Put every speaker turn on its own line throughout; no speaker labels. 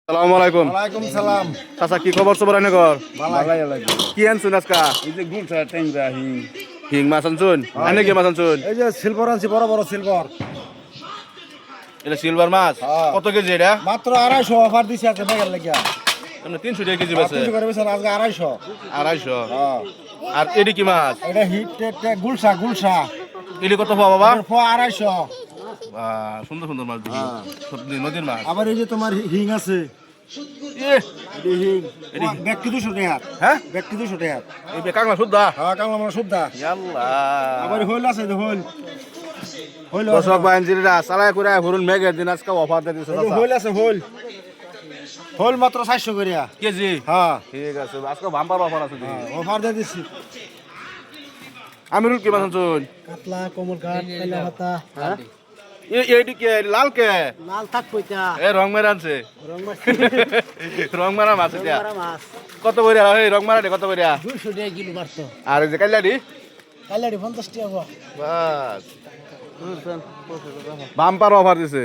সালামু আলাইকুম।
ওয়ালাইকুম সালাম।
চাচা কি খবর সবর এনে কর?
ভালাই লাগবে।
কি আনছুন আজকা?
এই যে গুলশা টেংরা হিং।
হিং মাছ আনছুন? এনে কি মাছ আনছুন?
এই যে সিলভার আনছি, বড় বড় সিলভার।
এটা সিলভার মাছ।
হ্যাঁ।
কত কেজি এটা?
মাত্র 250 অফার দিছি আজকে মেঘের লাগিয়া।
মানে 300 টাকা কেজি বেচে।
300 করে বেচেন আজকে 250।
250।
হ্যাঁ।
আর এডি কি মাছ?
এটা হিট গুলশা গুলশা।
এডি কত পাওয়া বাবা?
এটার ফোয়া 250।
বাহ, সুন্দর সুন্দর মাছ দেখি।
হ্যাঁ।
সব নদীর মাছ।
আবার এই যে তোমার হিং আছে।
এ,
এটি হিং। ব্যক্তি 200 টাকা।
হ্যাঁ?
ব্যক্তি 200 টাকা।
এই কাংলা সুদ্ধা।
হ্যাঁ, কাংলা মাছ সুদ্ধা।
ইয়াল্লাহ।
আবার হইল আছে যে হইল। হইল
দর্শক বাহিনীরা চালায় করে হরুন মেঘের দিন আজকে অফার দিয়ে দিছে চাচা।
হইল আছে হইল। হইল মাত্র 400 করিয়া।
কেজি?
হ্যাঁ।
ঠিক আছে। আজকে বাম্পার অফার আছে দেখি।
অফার দিয়ে দিছি।
আমিরুল কি মাছ আনছুন?
কাতলা, কমল কাঠ, কাইলা পাতা।
হ্যাঁ? এইটি কে? লাল কে?
লাল থাক পয়তা।
এ রং মেরা আনছে।
রং মারছি।
রং মারা মাছ এটা।
মাছ।
কত কইরা? এই রং মারা কত কইরা?
200 টাকা কিলো মারতো।
আর এই যে কাইলাডি?
কাইলাড়ি 50 টাকা গো।
বাস। বাম্পার অফার দিছে।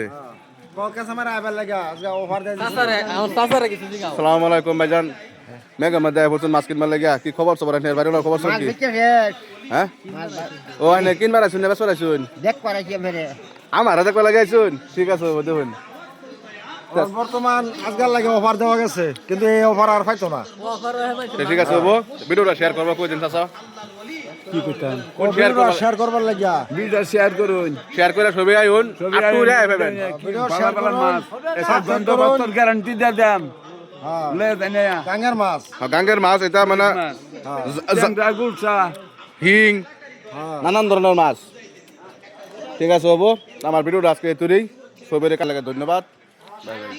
কলকাতা আমার আইবার লাগা আজকে অফার দেয় দিছি।
চাচারে কিছু জিগাও।
আসসালামু আলাইকুম ভাইজান। মেঘা মধ্যে পড়ছেন মাছ কিনবার লাগিয়া। কি খবর সবার এর বাড়ির খবর সব কি? হ্যাঁ? ও আনে কিনবার আইছুন না বেচবার আইছুন?
দেখ পারে কি মেরে।
আমার হাতে কই লাগাইছুন? ঠিক আছে দেখুন।
বর্তমান আজকাল লাগে অফার দেওয়া গেছে কিন্তু এই অফার আর পাইতো না।
অফার হয় ভাই।
ঠিক আছে বাবু। ভিডিওটা শেয়ার করবা কই দিন চাচা।
কি কইতাম?
share করবা?
শেয়ার করবার লাগিয়া।
ভিডিও শেয়ার করুন
শেয়ার করে সবাই আইউন। আটু রে আইবেন।
ভিডিও শেয়ার করুন।
মাছ এসব
সাবস্ক্রাইব
বন্দোবস্তর গ্যারান্টি দিয়ে দেন
হ্যাঁ।
লে দেনে
টাঙ্গার মাছ।
গাঙ্গের মাছ এটা মানে
মাছ গুলশা
হিং
হ্যাঁ।
নানান ধরনের মাছ। ঠিক আছে বাবু, আমার ভিডিওটা আজকে এতুরেই। সবাইকে কালকে ধন্যবাদ। Bye bye.